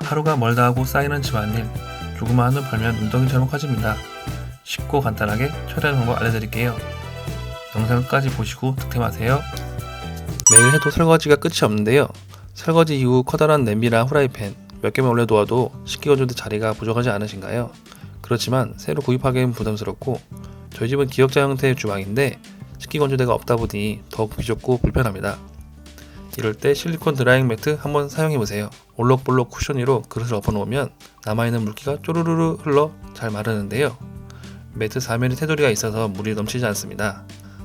하루가 멀다 하고 쌓이는 집안일, 조금만 한눈 팔면 눈덩이처럼 커집니다. 쉽고 간단하게 처리하는 방법 알려드릴게요. 영상 끝까지 보시고 득템하세요. 매일 해도 설거지가 끝이 없는데요. 설거지 이후 커다란 냄비나 후라이팬 몇 개만 올려놓아도 식기건조대 자리가 부족하지 않으신가요? 그렇지만 새로 구입하기엔 부담스럽고 저희 집은 기역자 형태의 주방인데 식기건조대가 없다 보니 더욱 비좁고 불편합니다. 이럴 때 실리콘 드라잉 매트 한번 사용해보세요. 올록볼록 쿠션 위로 그릇을 엎어놓으면 남아있는 물기가 쪼르르르 흘러 잘 마르는데요. 매트 사면에 테두리가 있어서 물이 넘치지 않습니다.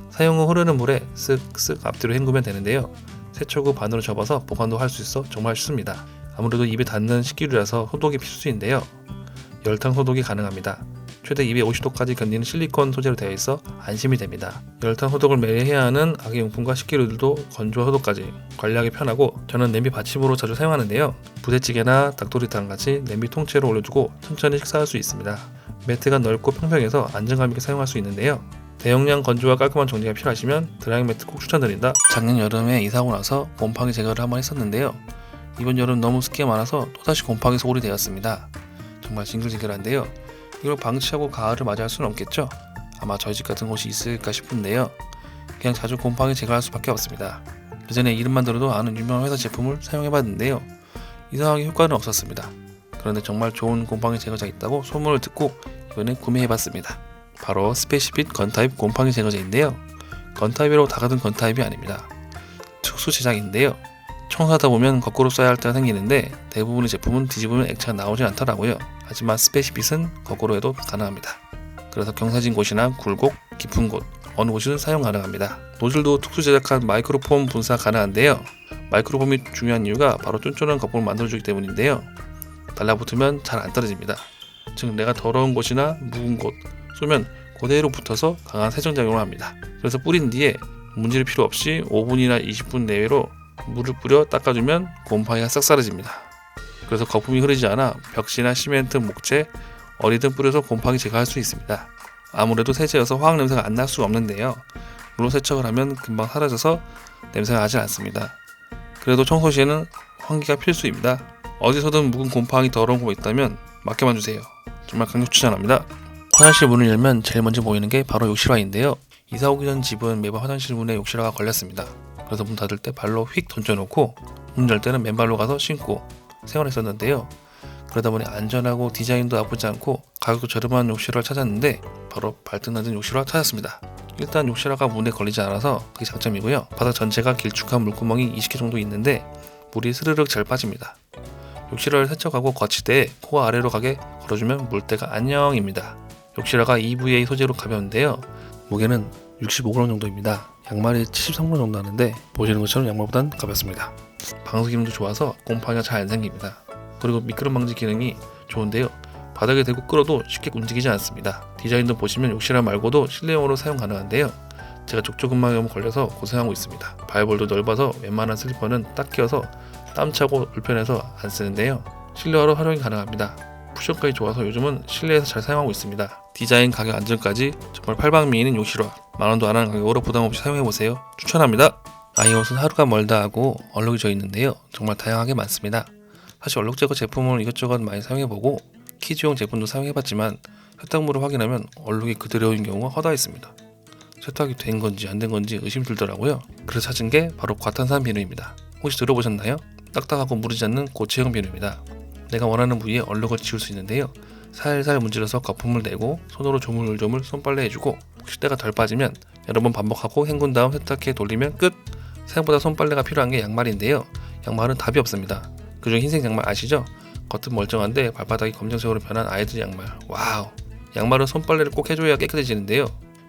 사용 후 흐르는 물에 쓱쓱 앞뒤로 헹구면 되는데요. 세척 후 반으로 접어서 보관도 할 수 있어 정말 쉽습니다. 아무래도 입에 닿는 식기류라서 소독이 필수인데요. 열탕 소독이 가능합니다. 최대 250도까지 견디는 실리콘 소재로 되어 있어 안심이 됩니다. 열탕 소독을 매일 해야 하는 아기용품과 식기류들도 건조 소독까지 관리하기 편하고 저는 냄비 받침으로 자주 사용하는데요. 부대찌개나 닭도리탕 같이 냄비 통째로 올려두고 천천히 식사할 수 있습니다. 매트가 넓고 평평해서 안정감 있게 사용할 수 있는데요. 대용량 건조와 깔끔한 정리가 필요하시면 드라잉 매트 꼭 추천드립니다. 작년 여름에 이사 오고 나서 곰팡이 제거를 한번 했었는데요. 이번 여름 너무 습기가 많아서 또다시 곰팡이 소굴이 되었습니다. 정말 징글징글한데요. 이걸 방치하고 가을을 맞이할 수는 없겠죠? 아마 저희 집 같은 곳이 있을까 싶은데요. 그냥 자주 곰팡이 제거할 수밖에 없습니다. 예전에 이름만 들어도 아는 유명한 회사 제품을 사용해봤는데요. 이상하게 효과는 없었습니다. 그런데 정말 좋은 곰팡이 제거제가 있다고 소문을 듣고 이번에 구매해봤습니다. 바로 스페시핏 건타입 곰팡이 제거제인데요. 건타입이라고 다 같은 건타입이 아닙니다. 특수 제작인데요. 청소하다 보면 거꾸로 써야 할 때가 생기는데 대부분의 제품은 뒤집으면 액체가 나오지 않더라고요. 하지만 스페시핏은 거꾸로 해도 가능합니다. 그래서 경사진 곳이나 굴곡, 깊은 곳, 어느 곳이든 사용 가능합니다. 노즐도 특수 제작한 마이크로폼 분사 가능한데요. 마이크로폼이 중요한 이유가 바로 쫀쫀한 거품을 만들어주기 때문인데요. 달라붙으면 잘 안 떨어집니다. 즉 내가 더러운 곳이나 묵은 곳 쏘면 그대로 붙어서 강한 세정작용을 합니다. 그래서 뿌린 뒤에 문질 필요 없이 5분이나 20분 내외로 물을 뿌려 닦아주면 곰팡이가 싹 사라집니다. 그래서 거품이 흐르지 않아 벽지나 시멘트, 목재 어디든 뿌려서 곰팡이 제거할 수 있습니다. 아무래도 세제여서 화학 냄새가 안 날 수 없는데요. 물로 세척을 하면 금방 사라져서 냄새가 나지 않습니다. 그래도 청소 시에는 환기가 필수입니다. 어디서든 묵은 곰팡이 더러운 거 있다면 맡겨만 주세요. 정말 강력 추천합니다. 화장실 문을 열면 제일 먼저 보이는 게 바로 욕실화인데요. 이사 오기 전 집은 매번 화장실 문에 욕실화가 걸렸습니다. 그래서 문 닫을 때 발로 휙 던져놓고 문 열 때는 맨발로 가서 신고 생활했었는데요. 그러다 보니 안전하고 디자인도 나쁘지 않고 가격도 저렴한 욕실화를 찾았는데 바로 발등 낮은 욕실화 찾았습니다. 일단 욕실화가 문에 걸리지 않아서 그게 장점이고요. 바닥 전체가 길쭉한 물구멍이 20개 정도 있는데 물이 스르륵 잘 빠집니다. 욕실화를 세척하고 거치대에 코가 아래로 가게 걸어주면 물때가 안녕입니다. 욕실화가 EVA 소재로 가벼운데요. 무게는 65g 정도입니다. 양말이 73g 정도 하는데 보시는 것처럼 양말보단 가볍습니다. 방수 기능도 좋아서 곰팡이가 잘 안 생깁니다. 그리고 미끄럼 방지 기능이 좋은데요. 바닥에 대고 끌어도 쉽게 움직이지 않습니다. 디자인도 보시면 욕실화 말고도 실내용으로 사용 가능한데요. 제가 족저근막염 걸려서 고생하고 있습니다. 발볼도 넓어서 웬만한 슬리퍼는 딱 끼어서 땀 차고 불편해서 안 쓰는데요. 실내화로 활용이 가능합니다. 쿠션까지 좋아서 요즘은 실내에서 잘 사용하고 있습니다. 디자인, 가격, 안전까지 정말 팔방미인인 욕실화. 만원도 안 하는 가격으로 부담없이 사용해보세요. 추천합니다. 아이 옷은 하루가 멀다 하고 얼룩이 져 있는데요. 정말 다양하게 많습니다. 사실 얼룩 제거 제품을 이것저것 많이 사용해보고 키즈용 제품도 사용해봤지만 세탁물을 확인하면 얼룩이 그대로인 경우가 허다했습니다. 세탁이 된 건지 안 된 건지 의심 들더라고요. 그래서 찾은 게 바로 과탄산 비누입니다. 혹시 들어보셨나요? 딱딱하고 무르지 않는 고체형 비누입니다. 내가 원하는 부위에 얼룩을 지울 수 있는데요. 살살 문질러서 거품을 내고 손으로 조물조물 손빨래 해주고 혹시 때가 덜 빠지면 여러 번 반복하고 헹군 다음 세탁기에 돌리면 끝! 생각보다 손빨래가 필요한 게 양말인데요. 양말은 답이 없습니다. 그중 흰색 양말 아시죠? 겉은 멀쩡한데 발바닥이 검정색으로 변한 아이들 양말. 와우! 양말은 손빨래를 꼭 해줘야 깨끗해지는데요.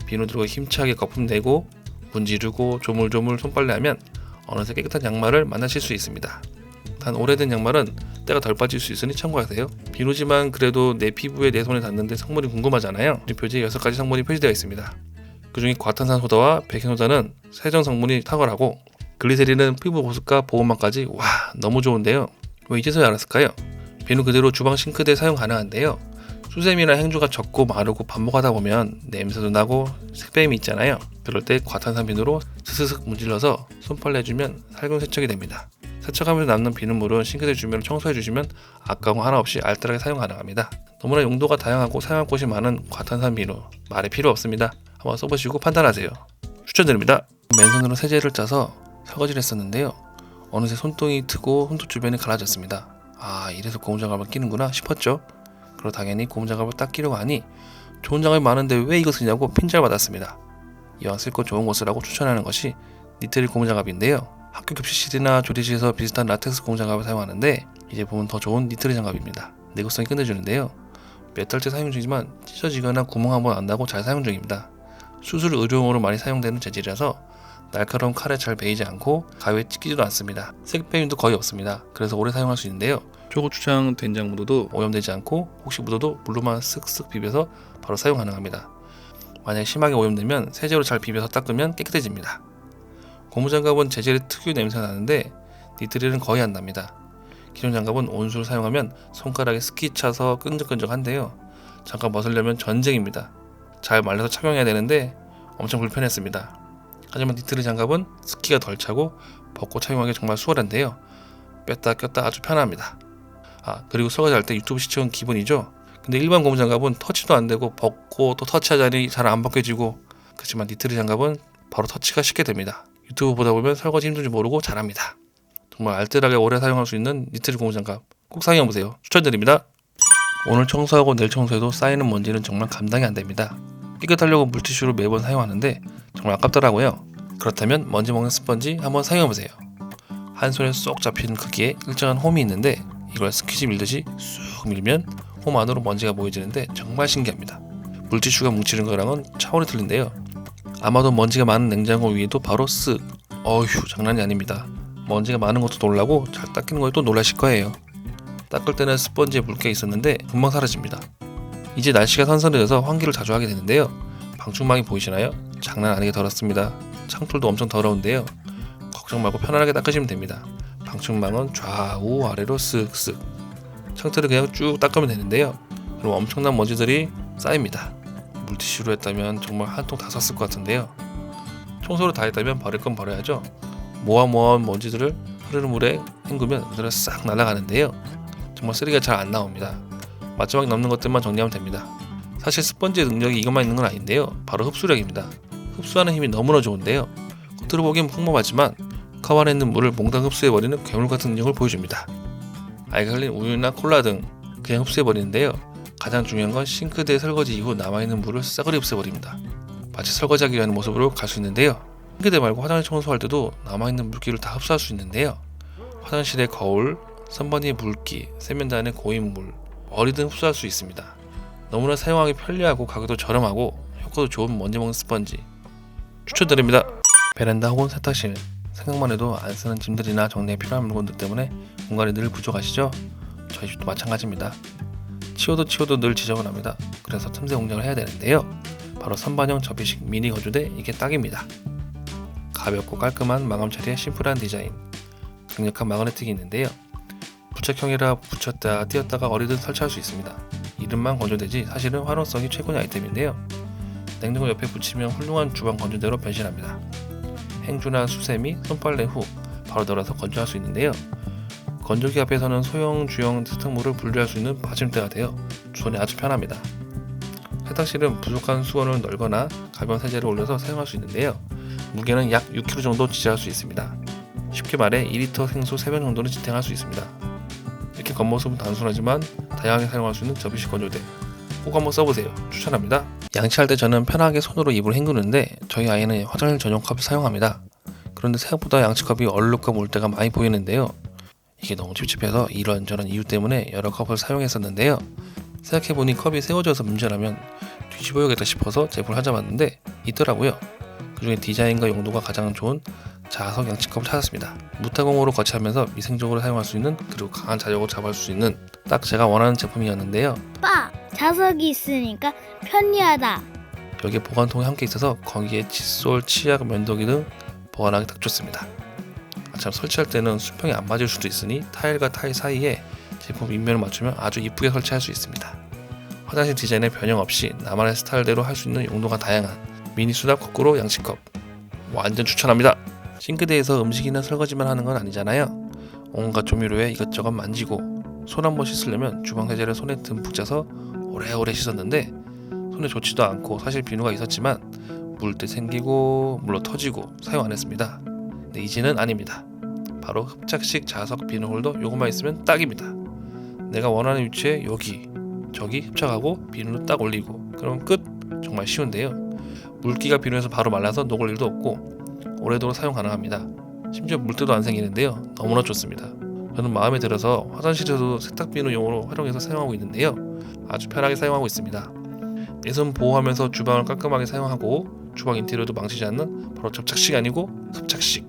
비누 들고 힘차게 거품 내고 문지르고 조물조물 손빨래하면 어느새 깨끗한 양말을 만나실 수 있습니다. 단 오래된 양말은 때가 덜 빠질 수 있으니 참고하세요. 비누지만 그래도 내 피부에 내 손에 닿는데 성분이 궁금하잖아요. 이 표지에 6가지 성분이 표시되어 있습니다. 그중에 과탄산소다와 백현소다는 세정 성분이 탁월하고 글리세린은 피부 보습과 보호막까지 와 너무 좋은데요. 왜 이제서야 알았을까요? 비누 그대로 주방 싱크대에 사용 가능한데요. 수세미나 행주가 적고 마르고 반복하다 보면 냄새도 나고 색뱀이 있잖아요. 그럴 때 과탄산 비누로 스스슥 문질러서 손빨래 해주면 살균 세척이 됩니다. 세척하면서 남는 비눗물은 싱크대 주변을 청소해주시면 아까운 거 하나 없이 알뜰하게 사용 가능합니다. 너무나 용도가 다양하고 사용할 곳이 많은 과탄산 비누, 말이 필요 없습니다. 한번 써보시고 판단하세요. 추천드립니다. 맨손으로 세제를 짜서 설거지를 했었는데요. 어느새 손등이 트고 손톱 주변이 갈라졌습니다. 이래서 고무장갑을 끼는구나 싶었죠. 그리고 당연히 고무장갑을 딱 끼려고 하니 좋은 장갑이 많은데 왜 이거 쓰냐고 핀잔을 받았습니다. 이왕 쓸 거 좋은 거 쓰라고 추천하는 것이 니트릴 고무장갑인데요. 학교 급식실이나 조리실에서 비슷한 라텍스 고무장갑을 사용하는데 이 제품은 더 좋은 니트릴 장갑입니다. 내구성이 끝내주는데요. 몇 달째 사용 중이지만 찢어지거나 구멍 한번 안 나고 잘 사용 중입니다. 수술 의료용으로 많이 사용되는 재질이라서 날카로운 칼에 잘 베이지 않고 가위에 찢기지도 않습니다. 색 배임도 거의 없습니다. 그래서 오래 사용할 수 있는데요. 초고추장 된장 묻어도 오염되지 않고 혹시 묻어도 물로만 쓱쓱 비벼서 바로 사용 가능합니다. 만약 심하게 오염되면 세제로 잘 비벼서 닦으면 깨끗해집니다. 고무장갑은 재질의 특유의 냄새가 나는데 니트릴은 거의 안 납니다. 기존 장갑은 온수를 사용하면 손가락에 습기 차서 끈적끈적한데요. 장갑 벗으려면 전쟁입니다. 잘 말려서 착용해야 되는데 엄청 불편했습니다. 하지만 니트릴 장갑은 습기가 덜 차고 벗고 착용하기 정말 수월한데요. 뺐다 꼈다 아주 편합니다. 그리고 설거지할 때 유튜브 시청은 기본이죠. 근데 일반 고무장갑은 터치도 안 되고 벗고 또 터치하자니 잘 안 벗겨지고, 그렇지만 니트릴 장갑은 바로 터치가 쉽게 됩니다. 유튜브 보다 보면 설거지 힘든지 모르고 잘합니다. 정말 알뜰하게 오래 사용할 수 있는 니트릴 고무장갑 꼭 사용해보세요. 추천드립니다. 오늘 청소하고 내일 청소해도 쌓이는 먼지는 정말 감당이 안 됩니다. 깨끗하려고 물티슈로 매번 사용하는데 정말 아깝더라고요. 그렇다면 먼지 먹는 스펀지 한번 사용해보세요. 한 손에 쏙 잡히는 크기에 일정한 홈이 있는데 이걸 스퀴지 밀듯이 쑥 밀면 홈 안으로 먼지가 모여지는데 정말 신기합니다. 물티슈가 뭉치는 거랑은 차원이 틀린데요. 아마도 먼지가 많은 냉장고 위에도 바로 쓱, 어휴 장난이 아닙니다. 먼지가 많은 것도 놀라고 잘 닦이는 것도 놀라실 거예요. 닦을 때는 스펀지에 물기가 있었는데 금방 사라집니다. 이제 날씨가 선선해져서 환기를 자주 하게 되는데요. 방충망이 보이시나요? 장난 아니게 더럽습니다. 창틀도 엄청 더러운데요. 걱정 말고 편안하게 닦으시면 됩니다. 방충망은 좌우 아래로 쓱쓱, 창틀을 그냥 쭉 닦으면 되는데요. 그럼 엄청난 먼지들이 쌓입니다. 물티슈로 했다면 정말 한 통 다 썼을 것 같은데요. 청소를 다 했다면 버릴 건 버려야죠. 모아모아한 먼지들을 흐르는 물에 헹구면 그대로 싹 날아가는데요. 정말 쓰레기가 잘 안 나옵니다. 마지막에 남는 것들만 정리하면 됩니다. 사실 스펀지의 능력이 이것만 있는 건 아닌데요. 바로 흡수력입니다. 흡수하는 힘이 너무나 좋은데요. 겉으로 보기엔 평범하지만 컵 안에 있는 물을 몽땅 흡수해버리는 괴물 같은 능력을 보여줍니다. 아이가 흘린 우유나 콜라 등 그냥 흡수해버리는데요. 가장 중요한 건 싱크대 설거지 이후 남아있는 물을 싸그리 흡수해버립니다. 마치 설거지하기 위한 모습으로 갈 수 있는데요. 싱크대 말고 화장실 청소할 때도 남아있는 물기를 다 흡수할 수 있는데요. 화장실의 거울, 선반위의 물기, 세면대안의 고인물, 머리 등 흡수할 수 있습니다. 너무나 사용하기 편리하고 가격도 저렴하고 효과도 좋은 먼지 먹는 스펀지 추천드립니다. 베란다 혹은 세탁실, 생각만 해도 안 쓰는 짐들이나 정리에 필요한 물건들 때문에 공간이 늘 부족하시죠? 저희 집도 마찬가지입니다. 치워도 늘 지저분합니다. 그래서 틈새 공장을 해야 되는데요. 바로 선반형 접이식 미니 거주대, 이게 딱입니다. 가볍고 깔끔한 마감 처리에 심플한 디자인, 강력한 마그네틱이 있는데요. 부착형이라 붙였다 띄었다가 어디든 설치할 수 있습니다. 이름만 건조대지 사실은 활용성이 최고의 아이템인데요. 냉장고 옆에 붙이면 훌륭한 주방 건조대로 변신합니다. 행주나 수세미, 손빨래 후 바로 널어서 건조할 수 있는데요. 건조기 앞에서는 소형, 주형 세탁물을 분리할 수 있는 받침대가 되어 주선이 아주 편합니다. 세탁실은 부족한 수건을 널거나 가벼운 세제를 올려서 사용할 수 있는데요. 무게는 약 6kg 정도 지지할 수 있습니다. 쉽게 말해 2리터 생수 3병 정도는 지탱할 수 있습니다. 이렇게 겉모습은 단순하지만 다양하게 사용할 수 있는 접이식 건조대 꼭 한번 써보세요. 추천합니다. 양치할 때 저는 편하게 손으로 입을 헹구는데 저희 아이는 화장실 전용 컵을 사용합니다. 그런데 생각보다 양치컵이 얼룩과 물때가 많이 보이는데요. 이게 너무 찝찝해서 이런저런 이유 때문에 여러 컵을 사용했었는데요. 생각해보니 컵이 세워져서 문제라면 뒤집어야겠다 싶어서 제품을 찾아봤는데 있더라고요. 그중에 디자인과 용도가 가장 좋은 자석 양치컵을 찾았습니다. 무타공으로 거치하면서 위생적으로 사용할 수 있는, 그리고 강한 자력으로 잡을 수 있는 딱 제가 원하는 제품이었는데요. 자석이 있으니까 편리하다. 여기에 보관통이 함께 있어서 거기에 칫솔, 치약, 면도기 등 보관하기 딱 좋습니다. 참 설치할 때는 수평이 안 맞을 수도 있으니 타일과 타일 사이에 제품 입면을 맞추면 아주 이쁘게 설치할 수 있습니다. 화장실 디자인에 변형 없이 나만의 스타일대로 할 수 있는 용도가 다양한 미니 수납 거꾸로 양치컵 완전 추천합니다. 싱크대에서 음식이나 설거지만 하는 건 아니잖아요. 온갖 조미료에 이것저것 만지고 손 한번 씻으려면 주방 세제를 손에 듬뿍 짜서 오래오래 씻었는데 손에 좋지도 않고 사실 비누가 있었지만 물 때 생기고 물로 터지고 사용 안 했습니다. 근데 이제는 아닙니다. 바로 흡착식 자석 비누 홀더 요것만 있으면 딱입니다. 내가 원하는 위치에 여기 저기 흡착하고 비누를 딱 올리고 그럼 끝. 정말 쉬운데요. 물기가 비누에서 바로 말라서 녹을 일도 없고 오래도록 사용 가능합니다. 심지어 물때도 안 생기는데요. 너무나 좋습니다. 저는 마음에 들어서 화장실에서도 세탁비누용으로 활용해서 사용하고 있는데요. 아주 편하게 사용하고 있습니다. 내 손 보호하면서 주방을 깔끔하게 사용하고 주방 인테리어도 망치지 않는 바로 접착식 아니고 흡착식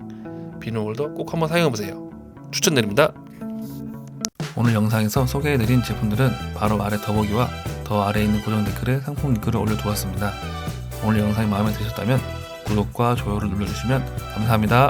비누 홀더 꼭 한번 사용해보세요. 추천드립니다. 오늘 영상에서 소개해드린 제품들은 바로 아래 더보기와 더 아래에 있는 고정 댓글에 상품 링크를 올려두었습니다. 오늘 영상이 마음에 드셨다면 구독과 좋아요를 눌러주시면 감사합니다.